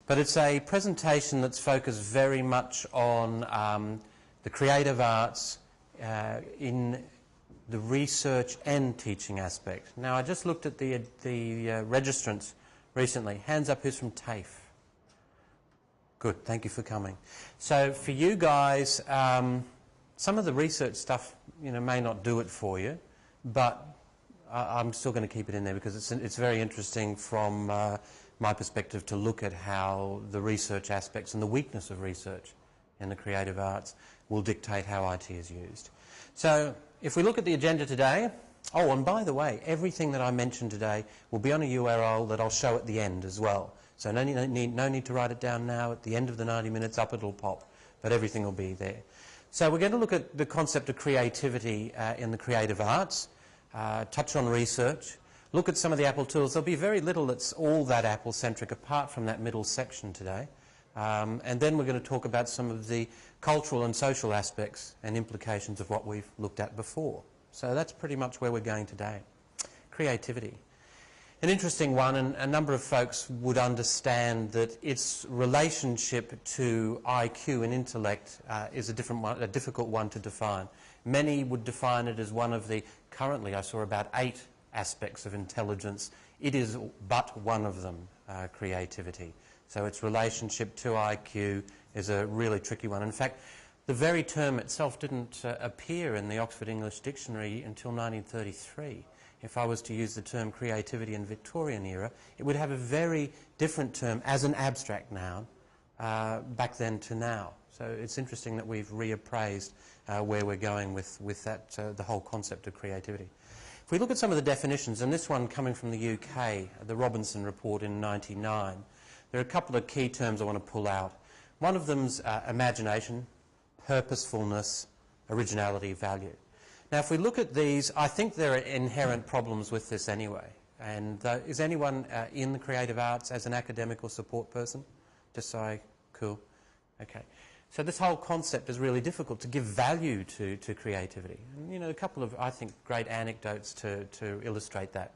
But it's a presentation that's focused very much on the creative arts in the research and teaching aspect. Now, I just looked at the registrants recently. Hands up, who's from TAFE? Good, thank you for coming. So for you guys, some of the research stuff, may not do it for you, but I'm still going to keep it in there because it's very interesting from my perspective to look at how the research aspects and the weakness of research in the creative arts will dictate how IT is used. So if we look at the agenda today, oh, and by the way, everything that I mentioned today will be on a URL that I'll show at the end as well. So no need to write it down now. At the end of the 90 minutes, up it'll pop, but everything will be there. So we're going to look at the concept of creativity in the creative arts, touch on research, look at some of the Apple tools. There'll be very little that's all that Apple-centric apart from that middle section today. And then we're going to talk about some of the cultural and social aspects and implications of what we've looked at before. So that's pretty much where we're going today. Creativity. An interesting one, and a number of folks would understand that its relationship to IQ and intellect is a difficult one to define. Many would define it as one of the, currently I saw about 8 aspects of intelligence. It is but one of them, creativity. So its relationship to IQ is a really tricky one. In fact, the very term itself didn't appear in the Oxford English Dictionary until 1933. If I was to use the term creativity in Victorian era, it would have a very different term as an abstract noun back then to now. So it's interesting that we've reappraised where we're going with that, the whole concept of creativity. If we look at some of the definitions, and this one coming from the UK, the Robinson report in '99, there are a couple of key terms I want to pull out. One of them's imagination, purposefulness, originality, value. Now, if we look at these, I think there are inherent problems with this anyway. And is anyone in the creative arts as an academic or support person? Just so cool. Okay. So this whole concept is really difficult to give value to creativity. And, a couple of, I think, great anecdotes to illustrate that.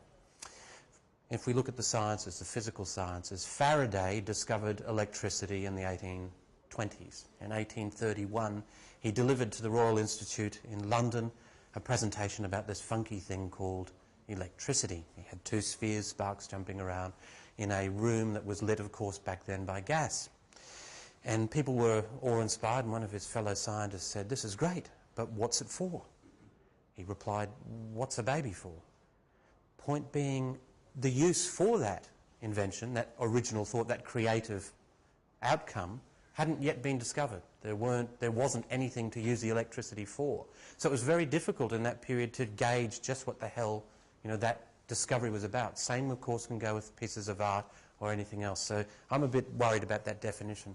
If we look at the sciences, the physical sciences, Faraday discovered electricity in the 1820s. In 1831, he delivered to the Royal Institute in London a presentation about this funky thing called electricity. He had 2 spheres, sparks jumping around, in a room that was lit, of course, back then by gas. And people were awe-inspired, and one of his fellow scientists said, "This is great, but what's it for?" He replied, "What's a baby for?" Point being, the use for that invention, that original thought, that creative outcome, hadn't yet been discovered. There wasn't anything to use the electricity for. So it was very difficult in that period to gauge just what the hell, that discovery was about. Same, of course, can go with pieces of art or anything else. So I'm a bit worried about that definition.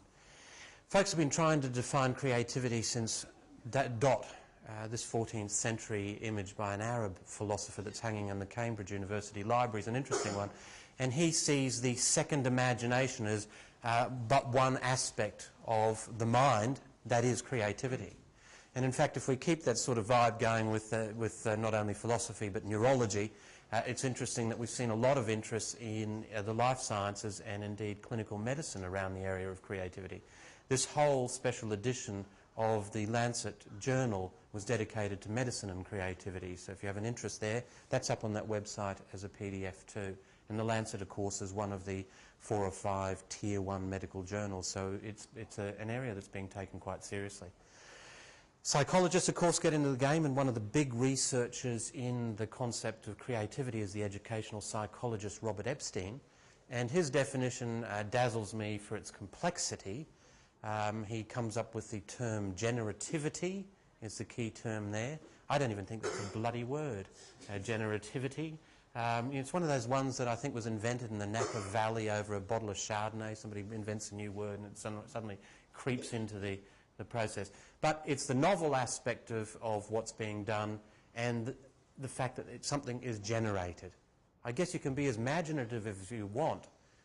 Folks have been trying to define creativity since Dot, this 14th century image by an Arab philosopher that's hanging in the Cambridge University Library is an interesting one. And he sees the second imagination as but one aspect of the mind, that is creativity. And in fact, if we keep that sort of vibe going with not only philosophy but neurology, it's interesting that we've seen a lot of interest in the life sciences and indeed clinical medicine around the area of creativity. This whole special edition of the Lancet journal was dedicated to medicine and creativity. So if you have an interest there, that's up on that website as a PDF too. And the Lancet, of course, is one of the 4 or 5 Tier 1 medical journals, so it's an area that's being taken quite seriously. Psychologists, of course, get into the game, and one of the big researchers in the concept of creativity is the educational psychologist Robert Epstein, and his definition dazzles me for its complexity. He comes up with the term generativity is the key term there. I don't even think that's a bloody word, generativity. It's one of those ones that I think was invented in the Napa Valley over a bottle of Chardonnay. Somebody invents a new word and it suddenly creeps into the process. But it's the novel aspect of what's being done and the fact that something is generated. I guess you can be as imaginative as you want,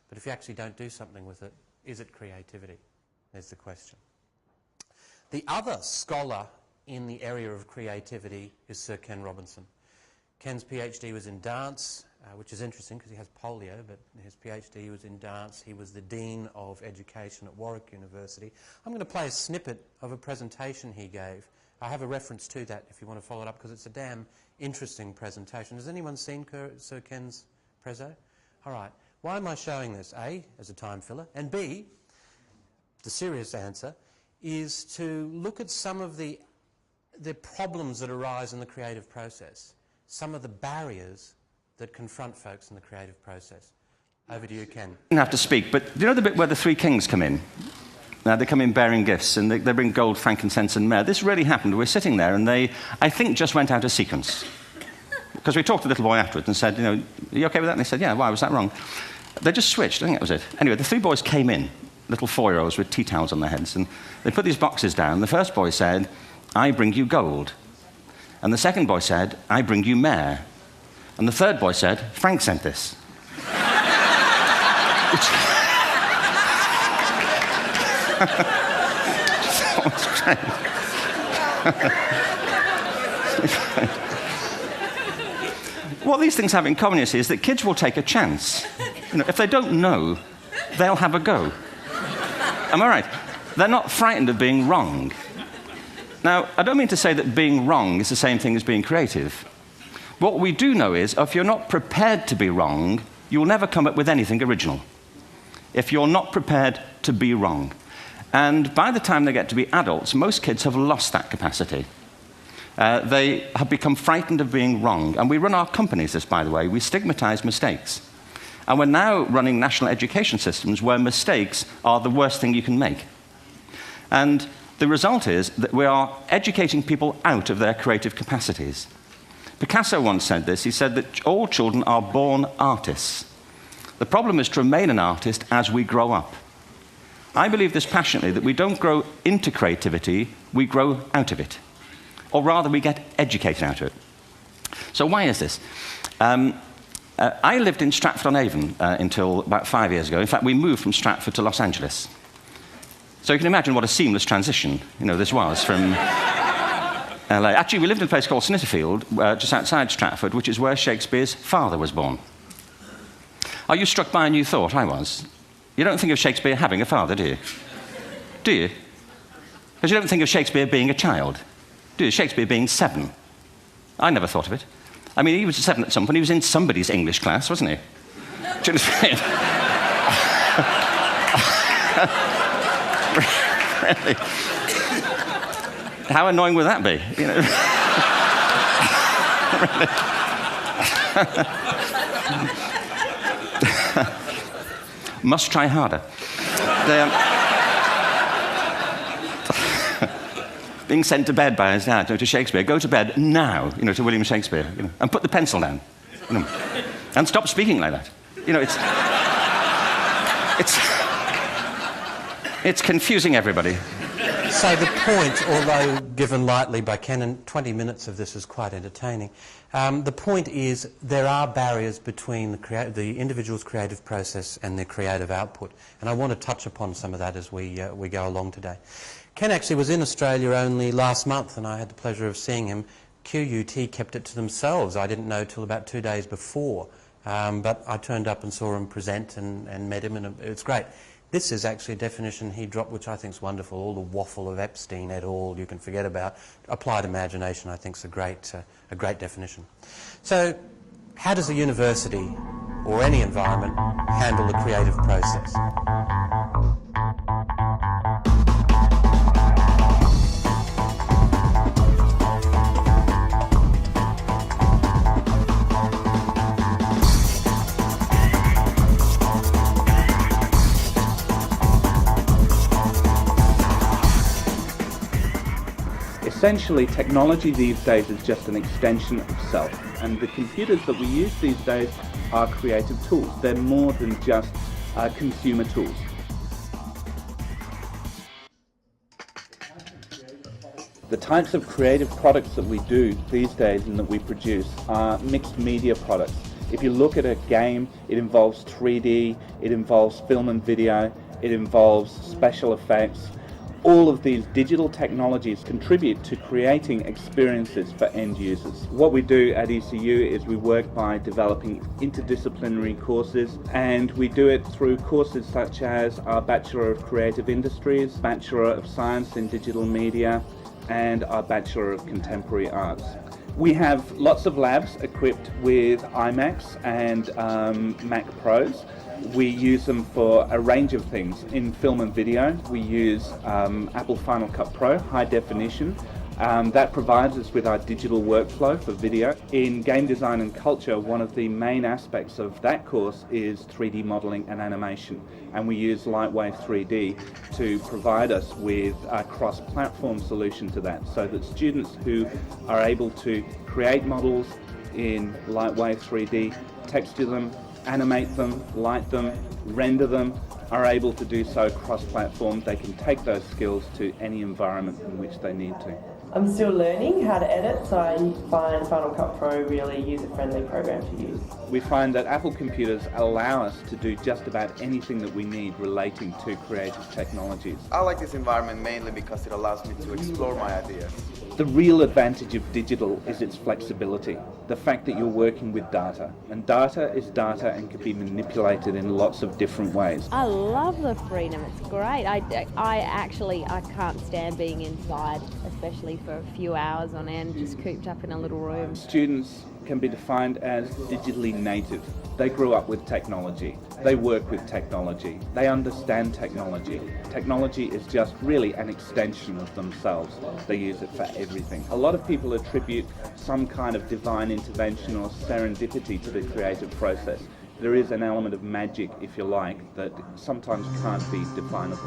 but if you actually don't do something with it, is it creativity? There's the question. The other scholar in the area of creativity is Sir Ken Robinson. Ken's PhD was in dance. which is interesting because he has polio, but his PhD was in dance. He was the Dean of Education at Warwick University. I'm going to play a snippet of a presentation he gave. I have a reference to that if you want to follow it up, because it's a damn interesting presentation. Has anyone seen Sir Ken's preso? All right. Why am I showing this? A, as a time filler, and B, the serious answer, is to look at some of the problems that arise in the creative process, some of the barriers that confront folks in the creative process. Over to you, Ken. You don't have to speak, but do you know the bit where the three kings come in? They come in bearing gifts, and they bring gold, frankincense, and myrrh. This really happened. We're sitting there, and they, I think, just went out of sequence. Because we talked to the little boy afterwards and said, are you okay with that? And they said, yeah, why was that wrong? They just switched. I think that was it. Anyway, the three boys came in, little 4-year-olds with tea towels on their heads, and they put these boxes down. The first boy said, I bring you gold. And the second boy said, I bring you myrrh. And the third boy said, Frank sent this. What these things have in common is that kids will take a chance. If they don't know, they'll have a go. Am I right? They're not frightened of being wrong. Now, I don't mean to say that being wrong is the same thing as being creative. What we do know is, if you're not prepared to be wrong, you'll never come up with anything original. If you're not prepared to be wrong. And by the time they get to be adults, most kids have lost that capacity. They have become frightened of being wrong. And we run our companies this, by the way. We stigmatize mistakes. And we're now running national education systems where mistakes are the worst thing you can make. And the result is that we are educating people out of their creative capacities. Picasso once said this. He said that all children are born artists. The problem is to remain an artist as we grow up. I believe this passionately, that we don't grow into creativity, we grow out of it. Or rather, we get educated out of it. So why is this? I lived in Stratford-on-Avon until about 5 years ago. In fact, we moved from Stratford to Los Angeles. So you can imagine what a seamless transition this was from LA. Actually, we lived in a place called Snitterfield, just outside Stratford, which is where Shakespeare's father was born. Are you struck by a new thought? I was. You don't think of Shakespeare having a father, do you? Do you? Because you don't think of Shakespeare being a child. Do you? Shakespeare being 7. I never thought of it. I mean, he was 7 at some point. He was in somebody's English class, wasn't he? Do you understand? Really? How annoying would that be? Must try harder. Being sent to bed by his dad to Shakespeare. Go to bed now, to William Shakespeare, and put the pencil down, and stop speaking like that. It's confusing everybody. So the point, although given lightly by Ken, and 20 minutes of this is quite entertaining, the point is there are barriers between the individual's creative process and their creative output, and I want to touch upon some of that as we go along today. Ken actually was in Australia only last month, and I had the pleasure of seeing him. QUT kept it to themselves. I didn't know till about 2 days before, but I turned up and saw him present and met him, and it's great. This is actually a definition he dropped, which I think is wonderful. All the waffle of Epstein et al. You can forget about. Applied imagination, I think, is a great definition. So, how does a university or any environment handle the creative process? Essentially, technology these days is just an extension of self, and the computers that we use these days are creative tools. They're more than just consumer tools. The types of creative products that we do these days and that we produce are mixed media products. If you look at a game, it involves 3D, it involves film and video, it involves special effects. All of these digital technologies contribute to creating experiences for end users. What we do at ECU is we work by developing interdisciplinary courses, and we do it through courses such as our Bachelor of Creative Industries, Bachelor of Science in Digital Media, and our Bachelor of Contemporary Arts. We have lots of labs equipped with iMacs and Mac Pros. We use them for a range of things. In film and video, we use Apple Final Cut Pro, high definition. That provides us with our digital workflow for video. In game design and culture, one of the main aspects of that course is 3D modeling and animation. And we use Lightwave 3D to provide us with a cross-platform solution to that, so that students who are able to create models in Lightwave 3D, texture them, animate them, light them, render them, are able to do so cross-platform. They can take those skills to any environment in which they need to. I'm still learning how to edit, so I find Final Cut Pro really user-friendly program to use. We find that Apple computers allow us to do just about anything that we need relating to creative technologies. I like this environment mainly because it allows me to explore my ideas. The real advantage of digital is its flexibility, the fact that you're working with data. And data is data and can be manipulated in lots of different ways. I love the freedom, it's great. I can't stand being inside, especially for a few hours on end, just cooped up in a little room. Students can be defined as digitally native. They grew up with technology. They work with technology. They understand technology. Technology is just really an extension of themselves. They use it for everything. A lot of people attribute some kind of divine intervention or serendipity to the creative process. There is an element of magic, if you like, that sometimes can't be definable.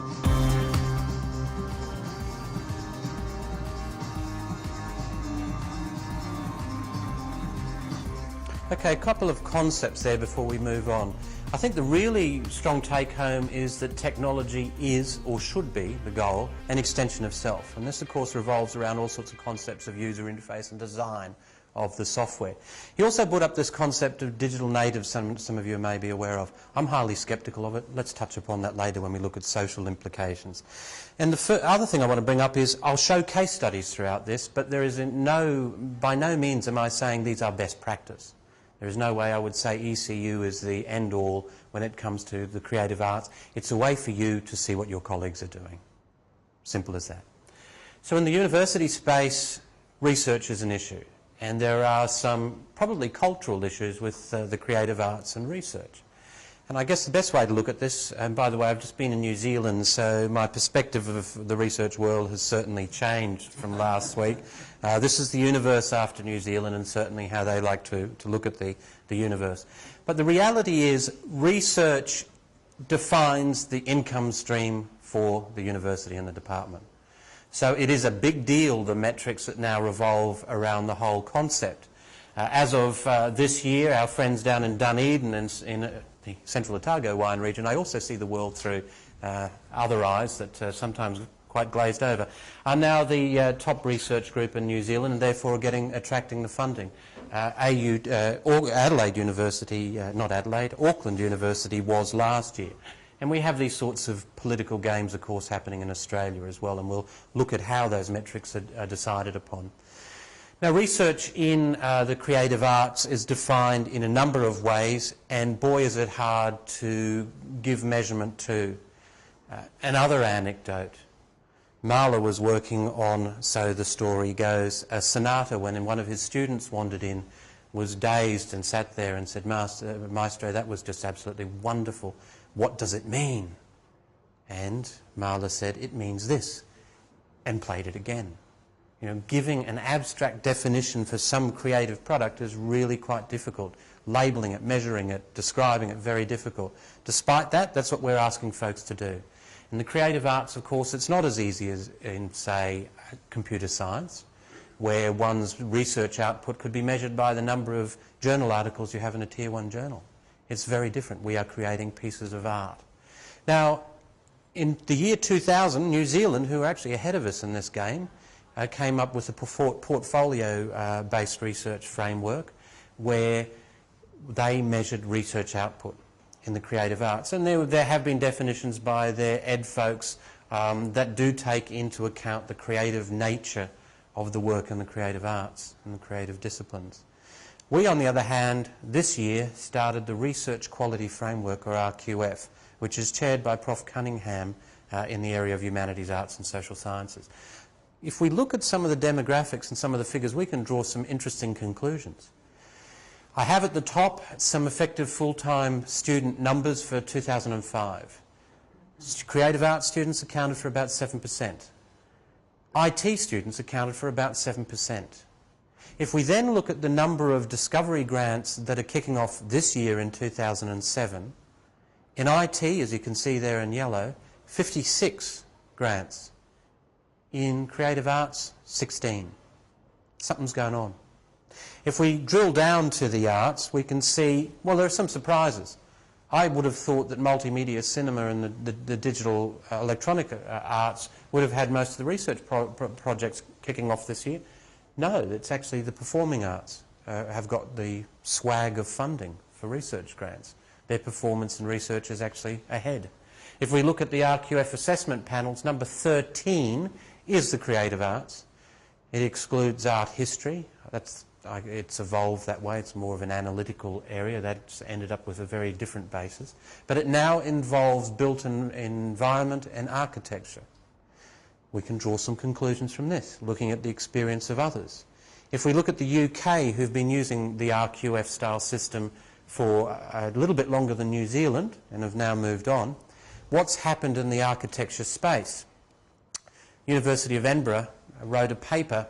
Okay, a couple of concepts there before we move on. I think the really strong take-home is that technology is, or should be, the goal, an extension of self. And this, of course, revolves around all sorts of concepts of user interface and design of the software. He also brought up this concept of digital natives, some of you may be aware of. I'm highly sceptical of it. Let's touch upon that later when we look at social implications. And the other thing I want to bring up is I'll show case studies throughout this, but there is by no means am I saying these are best practice. There is no way I would say ECU is the end-all when it comes to the creative arts. It's a way for you to see what your colleagues are doing. Simple as that. So in the university space, research is an issue. And there are some probably cultural issues with the creative arts and research. And I guess the best way to look at this, and by the way, I've just been in New Zealand, so my perspective of the research world has certainly changed from last week. This is the universe after New Zealand, and certainly how they like to look at the universe. But the reality is research defines the income stream for the university and the department. So it is a big deal, the metrics that now revolve around the whole concept. As of this year, our friends down in Dunedin and in the Central Otago wine region, I also see the world through other eyes that sometimes quite glazed over, are now the top research group in New Zealand, and therefore attracting the funding. Adelaide University, not Adelaide, Auckland University was last year. And we have these sorts of political games, of course, happening in Australia as well, and we'll look at how those metrics are decided upon. Now, research in the creative arts is defined in a number of ways, and boy is it hard to give measurement to. Another anecdote. Mahler was working on, so the story goes, a sonata when one of his students wandered in, was dazed and sat there and said, Maestro, that was just absolutely wonderful. What does it mean? And Mahler said, it means this, and played it again. You know, giving an abstract definition for some creative product is really quite difficult. Labelling it, measuring it, describing it, very difficult. Despite that, that's what we're asking folks to do. In the creative arts, of course, it's not as easy as in, say, computer science, where one's research output could be measured by the number of journal articles you have in a Tier 1 journal. It's very different. We are creating pieces of art. Now, in the year 2000, New Zealand, who are actually ahead of us in this game, came up with a portfolio-based research framework where they measured research output in the creative arts. And there have been definitions by their ed folks that do take into account the creative nature of the work in the creative arts and the creative disciplines. We, on the other hand, this year started the Research Quality Framework, or RQF, which is chaired by Prof Cunningham in the area of humanities, arts and social sciences. If we look at some of the demographics and some of the figures, we can draw some interesting conclusions. I have at the top some effective full-time student numbers for 2005. Creative arts students accounted for about 7%. IT students accounted for about 7%. If we then look at the number of discovery grants that are kicking off this year in 2007, in IT, as you can see there in yellow, 56 grants. In creative arts, 16. Something's going on. If we drill down to the arts, we can see, well, there are some surprises. I would have thought that multimedia, cinema and the digital electronic arts would have had most of the research projects kicking off this year. No, it's actually the performing arts have got the swag of funding for research grants. Their performance and research is actually ahead. If we look at the RQF assessment panels, number 13 is the creative arts. It excludes art history. It's evolved that way. It's more of an analytical area. That's ended up with a very different basis. But it now involves built environment and architecture. We can draw some conclusions from this, looking at the experience of others. If we look at the UK, who've been using the RQF style system for a little bit longer than New Zealand and have now moved on, what's happened in the architecture space? University of Edinburgh wrote a paper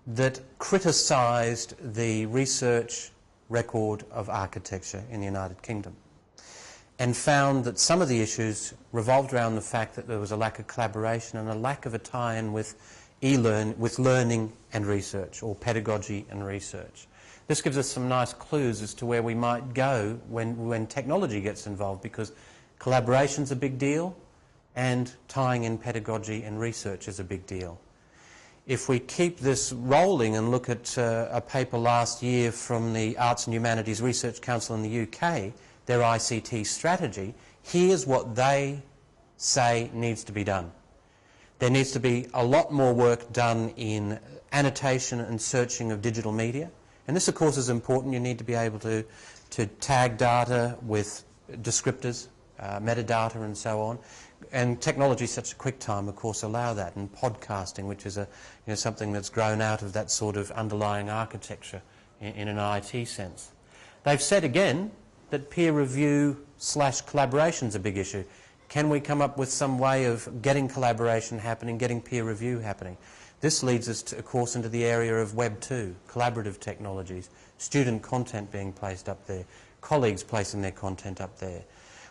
that criticised the research record of architecture in the United Kingdom and found that some of the issues revolved around the fact that there was a lack of collaboration and a lack of a tie-in with learning and research, or pedagogy and research. This gives us some nice clues as to where we might go when technology gets involved, because collaboration's a big deal and tying in pedagogy and research is a big deal. If we keep this rolling and look at a paper last year from the Arts and Humanities Research Council in the UK, their Ict Strategy, here's what they say needs to be done. There needs to be a lot more work done in annotation and searching of digital media. And this, of course, is important. You need to be able to tag data with descriptors, metadata and so on. And technology such as QuickTime, of course, allow that, and podcasting, which is something that's grown out of that sort of underlying architecture in an IT sense. They've said again that peer review / collaboration is a big issue. Can we come up with some way of getting collaboration happening, getting peer review happening? This leads us, of course, into the area of Web 2, collaborative technologies, student content being placed up there, colleagues placing their content up there.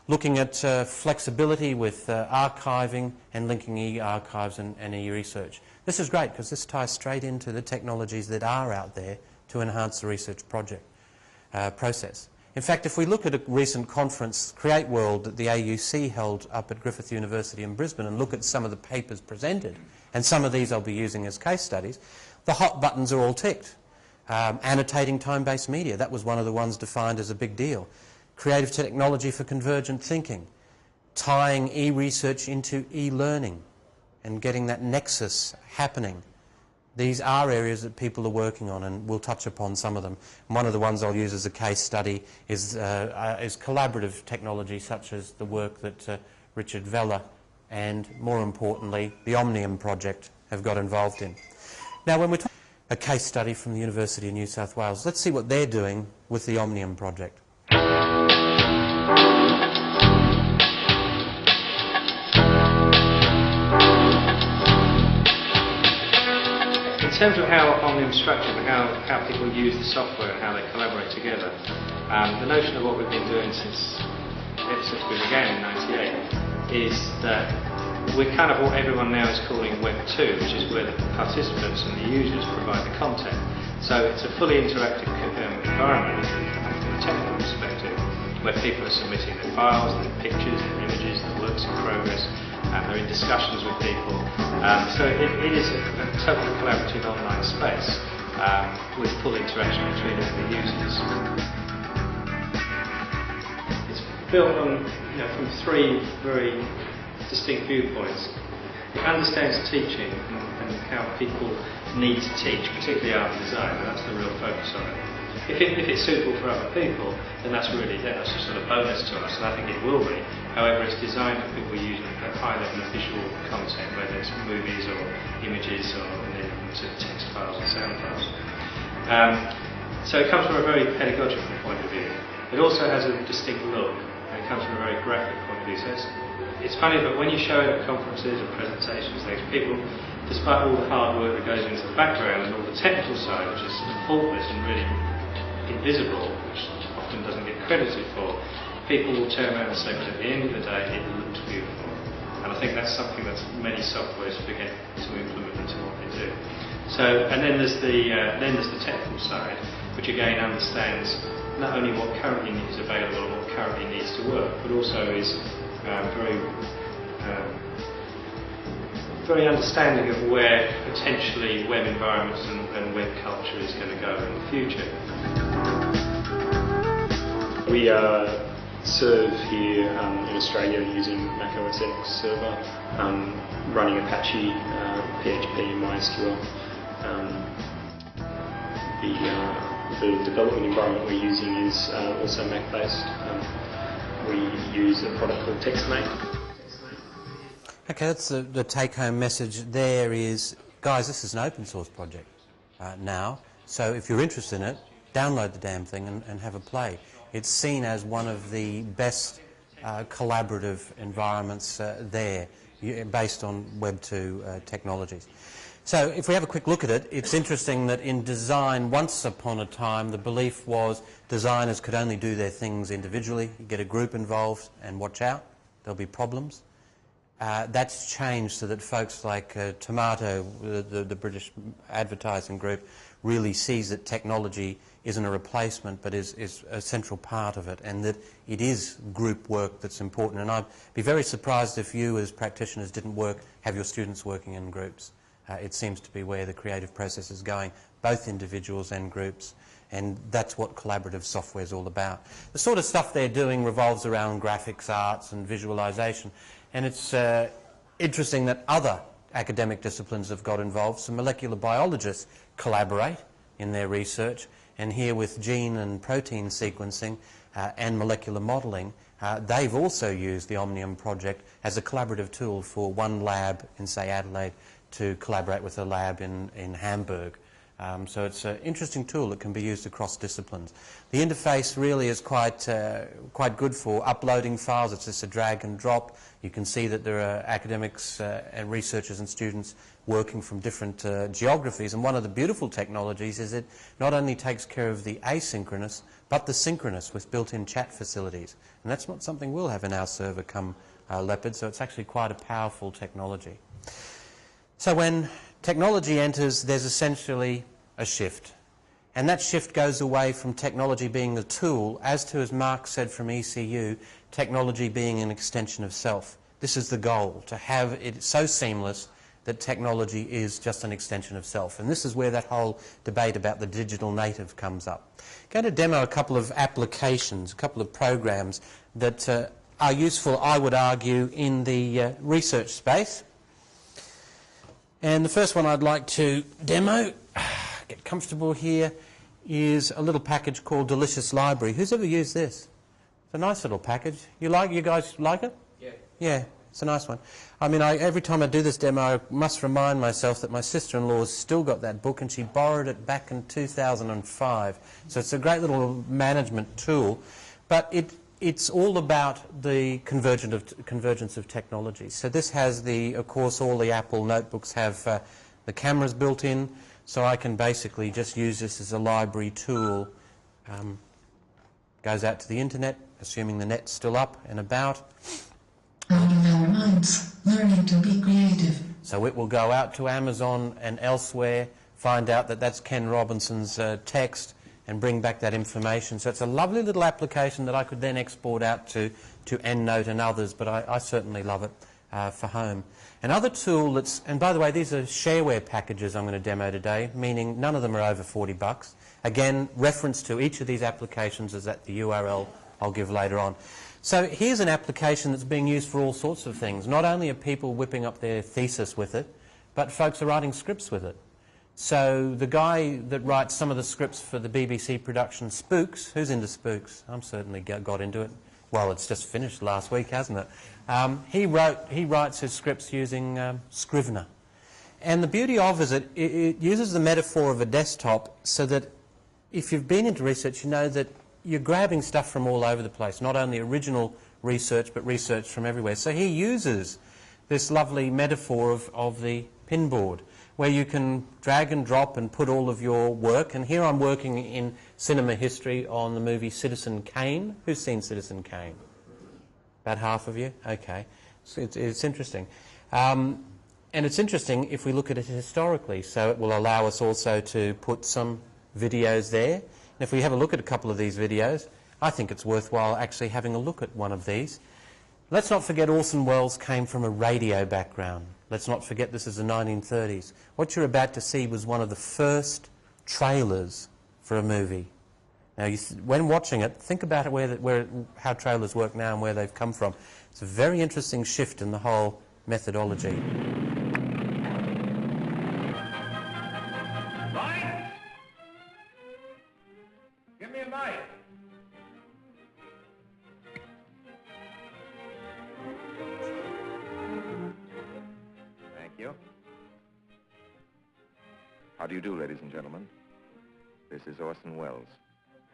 Looking at flexibility with archiving and linking e-archives and e-research. This is great because this ties straight into the technologies that are out there to enhance the research project process. In fact, if we look at a recent conference, Create World, that the AUC held up at Griffith University in Brisbane, and look at some of the papers presented, and some of these I'll be using as case studies, the hot buttons are all ticked. Annotating time-based media, that was one of the ones defined as a big deal. Creative technology for convergent thinking, tying e-research into e-learning and getting that nexus happening. These are areas that people are working on, and we'll touch upon some of them. One of the ones I'll use as a case study is collaborative technology, such as the work that Richard Vella and, more importantly, the Omnium project have got involved in. Now, when we're talking a case study from the University of New South Wales, let's see what they're doing with the Omnium project. In terms of how Omnium's structured and how people use the software and how they collaborate together, the notion of what we've been doing ever since we began in '98 is that we're kind of what everyone now is calling Web 2, which is where the participants and the users provide the content. So it's a fully interactive environment from a technical perspective, where people are submitting their files, their pictures, their images, their works in progress, and they're in discussions with people. So it is a totally collaborative online space with full interaction between the users. It's built on from three very distinct viewpoints. It understands teaching and how people need to teach, particularly art and design, and that's the real focus on it. If it's suitable for other people, then that's a sort of bonus to us, and I think it will be. However, it's designed for people using a high level of visual content, whether it's movies or images or sort of text files and sound files. So it comes from a very pedagogical point of view. It also has a distinct look, and it comes from a very graphic point of view. So it's funny, but when you show it at conferences or presentations, things, people, despite all the hard work that goes into the background and all the technical side, which is faultless and really invisible, which often doesn't get credited for, people will turn around and say, but at the end of the day, it looks beautiful. And I think that's something that many softwares forget to implement into what they do. So, and then there's the technical side, which again understands not only what currently is available and what currently needs to work, but also is very understanding of where potentially web environments and web culture is going to go in the future. We serve here in Australia using Mac OS X server, running Apache, PHP, MySQL. The development environment we're using is also Mac-based. We use a product called TextMate. Okay, that's the take-home message there is, guys, this is an open source project now, so if you're interested in it, download the damn thing and have a play. It's seen as one of the best collaborative environments there, based on Web 2 technologies. So if we have a quick look at it, it's interesting that in design, once upon a time, the belief was designers could only do their things individually. You get a group involved and watch out, there'll be problems. That's changed so that folks like Tomato, the British advertising group, really sees that technology isn't a replacement but is a central part of it, and that it is group work that's important. And I'd be very surprised if you as practitioners didn't have your students working in groups. It seems to be where the creative process is going, both individuals and groups, and that's what collaborative software is all about. The sort of stuff they're doing revolves around graphics arts and visualization, and it's interesting that other academic disciplines have got involved. Some molecular biologists collaborate in their research, and here with gene and protein sequencing and molecular modelling, they've also used the Omnium project as a collaborative tool for one lab in, say, Adelaide to collaborate with a lab in Hamburg. So it's an interesting tool that can be used across disciplines. The interface really is quite good for uploading files. It's just a drag and drop. You can see that there are academics and researchers and students working from different geographies. And one of the beautiful technologies is it not only takes care of the asynchronous, but the synchronous with built-in chat facilities. And that's not something we'll have in our server come Leopard, so it's actually quite a powerful technology. So when technology enters, there's essentially a shift. And that shift goes away from technology being the tool, as to, as Mark said from ECU, technology being an extension of self. This is the goal, to have it so seamless that technology is just an extension of self. And this is where that whole debate about the digital native comes up. I'm going to demo a couple of applications, a couple of programs that are useful, I would argue, in the research space. And the first one I'd like to demo, get comfortable here, is a little package called Delicious Library. Who's ever used this? It's a nice little package. You guys like it? Yeah. Yeah, it's a nice one. I mean, every time I do this demo, I must remind myself that my sister-in-law's still got that book, and she borrowed it back in 2005. So it's a great little management tool, but it's all about the convergence of technology. So this has of course, all the Apple notebooks have the cameras built in, so I can basically just use this as a library tool. Goes out to the internet, assuming the net's still up and about. Opening our minds, learning to be creative. So it will go out to Amazon and elsewhere, find out that that's Ken Robinson's text, and bring back that information. So it's a lovely little application that I could then export out to EndNote and others, but I certainly love it for home. Another tool that's, and by the way, these are shareware packages I'm going to demo today, meaning none of them are over $40. Again, reference to each of these applications is at the URL I'll give later on. So here's an application that's being used for all sorts of things. Not only are people whipping up their thesis with it, but folks are writing scripts with it. So the guy that writes some of the scripts for the BBC production Spooks, who's into Spooks? I'm certainly got into it. Well, it's just finished last week, hasn't it? He writes his scripts using Scrivener. And the beauty of it uses the metaphor of a desktop so that if you've been into research, you know that you're grabbing stuff from all over the place, not only original research, but research from everywhere. So he uses this lovely metaphor of the pinboard, where you can drag and drop and put all of your work. And here I'm working in cinema history on the movie Citizen Kane. Who's seen Citizen Kane? About half of you? Okay. So it's interesting. And it's interesting if we look at it historically, so it will allow us also to put some videos there. And if we have a look at a couple of these videos, I think it's worthwhile actually having a look at one of these. Let's not forget Orson Welles came from a radio background. Let's not forget this is the 1930s. What you're about to see was one of the first trailers for a movie. Now, when watching it, think about it how trailers work now and where they've come from. It's a very interesting shift in the whole methodology. Mike? Give me a mic. Thank you. How do you do, ladies and gentlemen? This is Orson Welles.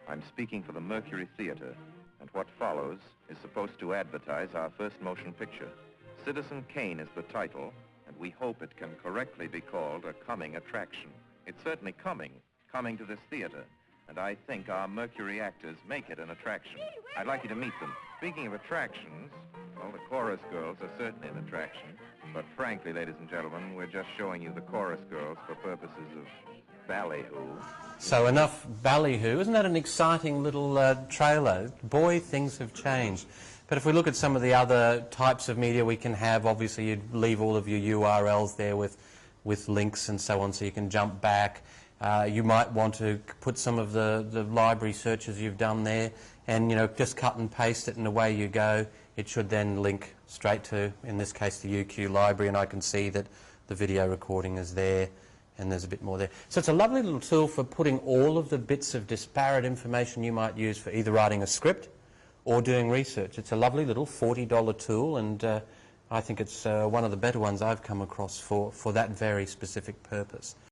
I'm speaking for the Mercury Theater, and what follows is supposed to advertise our first motion picture. Citizen Kane is the title, and we hope it can correctly be called a coming attraction. It's certainly coming to this theater, and I think our Mercury actors make it an attraction. I'd like you to meet them. Speaking of attractions, well, the chorus girls are certainly an attraction, but frankly, ladies and gentlemen, we're just showing you the chorus girls for purposes of ballyhoo. So enough ballyhoo. Isn't that an exciting little trailer? Boy, things have changed. But if we look at some of the other types of media we can have, obviously you'd leave all of your URLs there with links and so on, so you can jump back. You might want to put some of the library searches you've done there and, you know, just cut and paste it and away you go. It should then link straight to, in this case, the UQ library, and I can see that the video recording is there and there's a bit more there. So it's a lovely little tool for putting all of the bits of disparate information you might use for either writing a script or doing research. It's a lovely little $40 tool, and I think it's one of the better ones I've come across for that very specific purpose.